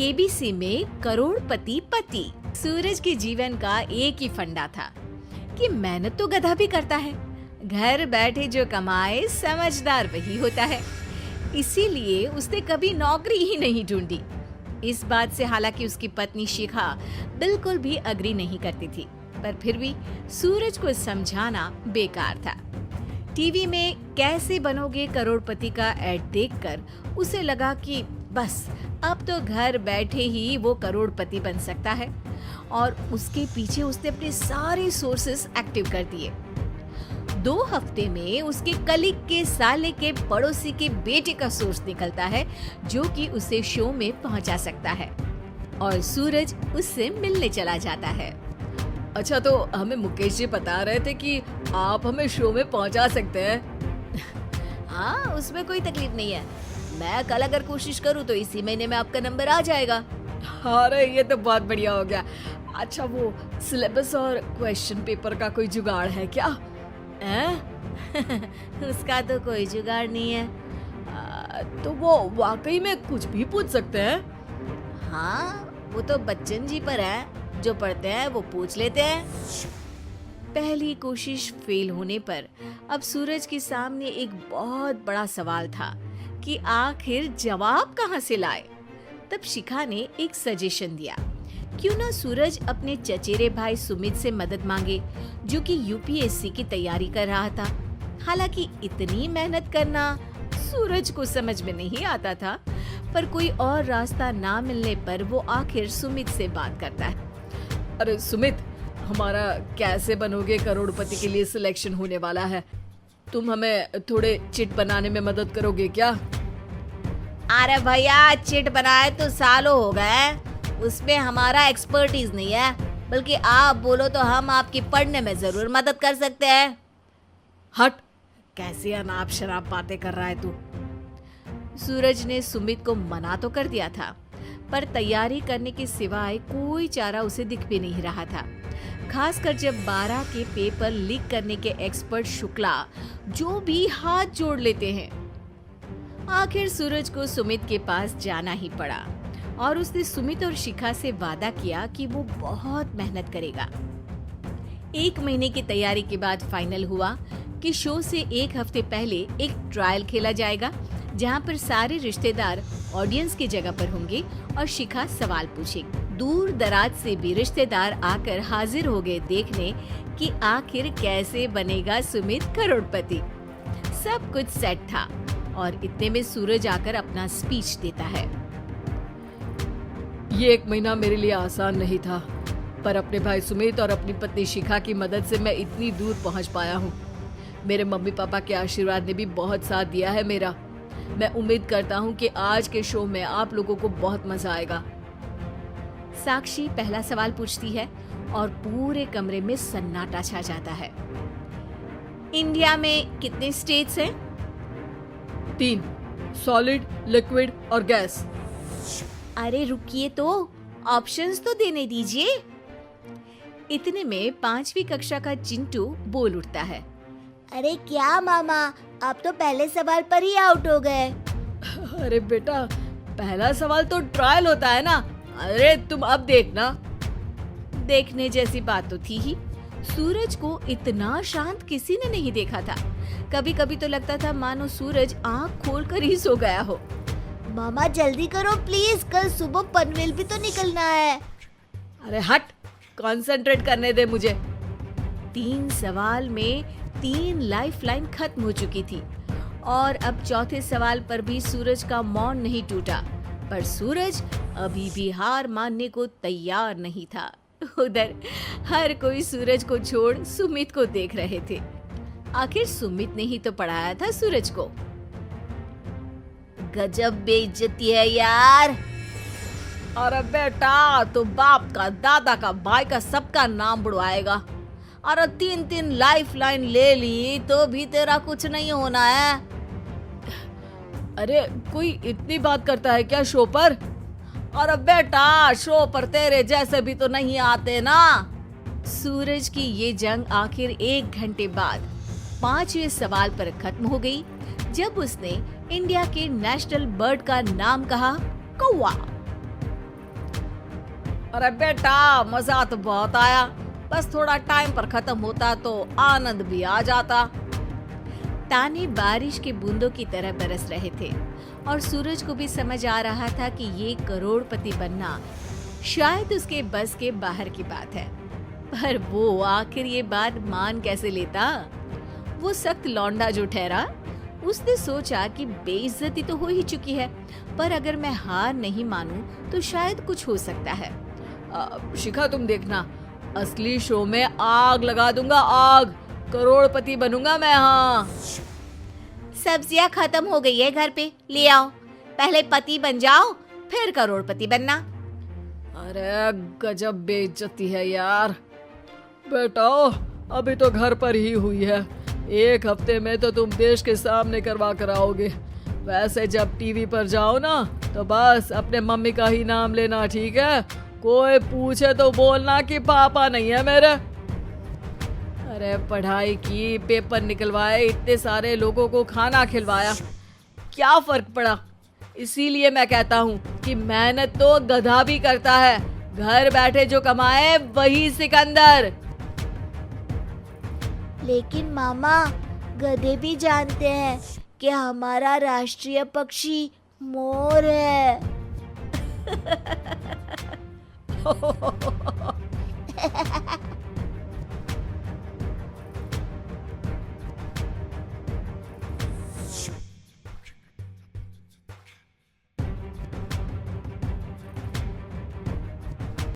KBC में करोड़पति पति। सूरज के जीवन का एक ही फंडा था कि मेहनत तो गधा भी करता है, घर बैठे जो कमाए समझदार वही होता है। इसीलिए उसने कभी नौकरी ही नहीं ढूंढी। इस बात से हालांकि उसकी पत्नी शिखा बिल्कुल भी अग्री नहीं करती थी, पर फिर भी सूरज को समझाना बेकार था। टीवी में कैसे बनोगे करोड़पति का ऐड देखकर उसे लगा कि बस अब तो घर बैठे ही वो करोड़पति बन सकता है, और उसके पीछे उसने अपने सारे सोर्सेस एक्टिव कर दिए। 2 हफ्ते में उसके कलीग के साले के पड़ोसी के बेटे का सोर्स निकलता है जो कि उसे शो में पहुंचा सकता है, और सूरज उससे मिलने चला जाता है। अच्छा, तो हमें मुकेश जी बता रहे थे कि आप हमें शो में पहुंचा सकते हैं। हाँ, उसमें कोई तकलीफ नहीं है। मैं कल अगर कोशिश करूँ तो इसी महीने में आपका नंबर आ जाएगा। अरे ये तो बहुत बढ़िया हो गया। अच्छा, वो सिलेबस और क्वेश्चन पेपर का कोई जुगाड़ है क्या? उसका तो कोई जुगाड़ नहीं है। तो वो वाकई में कुछ भी पूछ सकते हैं? हाँ, वो तो बच्चन जी पर है, जो पढ़ते हैं वो पूछ लेते हैं। पहली कोशिश फेल होने पर अब सूरज के सामने एक बहुत बड़ा सवाल था कि आखिर जवाब कहाँ से लाए। तब शिखा ने एक सजेशन दिया, क्यों ना सूरज अपने चचेरे भाई सुमित से मदद मांगे, जो कि यूपीएससी की तैयारी कर रहा था। हालांकि इतनी मेहनत करना सूरज को समझ में नहीं आता था, पर कोई और रास्ता ना मिलने पर वो आखिर सुमित से बात करता है। अरे सुमित, हमारा कैसे बनोगे करोड़पति के लिए सिलेक्शन होने वाला है। तुम हमें थोड़े चिट बनाने में मदद करोगे क्या? अरे भैया, चिट बनाए तो सालों हो गए, उसमें हमारा एक्सपर्टीज नहीं है, बल्कि आप बोलो तो हम आपकी पढ़ने में जरूर मदद कर सकते हैं। हट, कैसी अनाप शराब बातें कर रहा है तू। सूरज ने सुमित को मना तो कर दिया था, पर तैयारी करने के सिवाय कोई चारा उसे दिख भी नहीं रहा था। खासकर जब 12 के पेपर लीक करने के एक्सपर्ट शुक्ला जो भी हाथ जोड़ लेते हैं। आखिर सूरज को सुमित के पास जाना ही पड़ा, और उसने सुमित और शिखा से वादा किया कि वो बहुत मेहनत करेगा। 1 महीने की तैयारी के बाद फाइनल हुआ कि शो से 1 हफ्ते पहले एक ट्रायल खेला जाएगा, जहां पर सारे रिश्तेदार ऑडियंस की जगह पर होंगे और शिखा सवाल पूछेगी। दूर दराज से भी रिश्तेदार आकर हाजिर हो गए देखने कि आखिर कैसे बनेगा सुमित करोड़पति। सब कुछ सेट था, और इतने में सूरज आकर अपना स्पीच देता है। ये 1 महीना मेरे लिए आसान नहीं था, पर अपने भाई सुमित और अपनी पत्नी शिखा की मदद से मैं इतनी दूर पहुंच पाया हूँ। मेरे मम्मी पापा के आशीर्वाद ने भी बहुत साथ दिया है मेरा। मैं उम्मीद करता हूँ कि आज के शो में आप लोगों को बहुत मजा आएगा। साक्षी पहला सवाल पूछती है और पूरे कमरे में सन्नाटा छा जाता है। इंडिया में कितने स्टेट्स हैं? 3, सॉलिड, लिक्विड और गैस। अरे रुकिए, तो ऑप्शंस तो देने दीजिए। इतने में 5वीं कक्षा का चिंटू बोल उठता है। अरे क्या मामा, आप तो पहले सवाल पर ही आउट हो गए। अरे बेटा, पहला सवाल तो ट्रायल होता है ना। अरे तुम अब देखना। देखने जैसी बात तो थी ही। सूरज को इतना शांत किसी ने नहीं देखा था। कभी कभी तो लगता था मानो सूरज आंख खोलकर ही सो गया हो। मामा जल्दी करो प्लीज, कल सुबह पनवेल भी तो निकलना है। अरे हट, कंसंट्रेट करने दे मुझे। 3 सवाल में 3 लाइफलाइन खत्म हो चुकी थी, और अब चौथे सवाल पर भी सूरज का मौन नहीं टूटा। पर सूरज अभी भी हार मानने को तैयार नहीं था। उधर हर कोई सूरज को छोड़ सुमित को देख रहे थे। आखिर सुमित ने ही तो पढ़ाया था सूरज को। गजब बेइज्जती है यार। अरे बेटा, तो बाप का, दादा का, भाई का, सबका नाम बुड़वाएगा। अरे 3 लाइफलाइन ले ली तो भी तेरा कुछ नहीं होना है। अरे कोई इतनी बात करता है क्या शो पर? अरे बेटा, शो पर तेरे जैसे भी तो नहीं आते ना। सूरज की ये जंग आखिर 1 घंटे बाद 5वें सवाल पर खत्म हो गई, जब उसने इंडिया के नेशनल बर्ड का नाम कहा, कौवा। अरे बेटा, मजा तो बहुत आया, बस थोड़ा टाइम पर खत्म होता तो आनंद भी आ जाता। ताने बारिश के बूंदों की तरह बरस रहे थे और सूरज को भी समझ आ रहा था कि ये करोड़पति बनना शायद उसके बस के बाहर की बात है। पर वो आखिर ये बात मान कैसे लेता? वो सख्त लौंडा जो ठहरा, उसने सोचा कि बेइज्जती तो हो ही चुकी है, पर अगर मैं हार नहीं मानूं तो शायद कुछ हो सकता है। शिखा, तुम देखना, असली शो में आग लगा दूंगा, आग, करोड़पति बनूंगा मैं। हाँ, सब्जियां खत्म हो गई है घर पे, ले आओ। पहले पति बन जाओ, फिर करोड़पति बनना। अरे गजब बेइज्जती है यार। बेटा, अभी तो घर पर ही हुई है, 1 हफ्ते में तो तुम देश के सामने करवा कर आओगे। वैसे जब टीवी पर जाओ ना तो बस अपने मम्मी का ही नाम लेना, ठीक है? कोई पूछे तो बोलना कि पापा नहीं है मेरे। अरे पढ़ाई की, पेपर निकलवाए, इतने सारे लोगों को खाना खिलवाया, क्या फर्क पड़ा? इसीलिए मैं कहता हूँ कि मेहनत तो गधा भी करता है, घर बैठे जो कमाए वही सिकंदर। लेकिन मामा, गधे भी जानते हैं कि हमारा राष्ट्रीय पक्षी मोर है।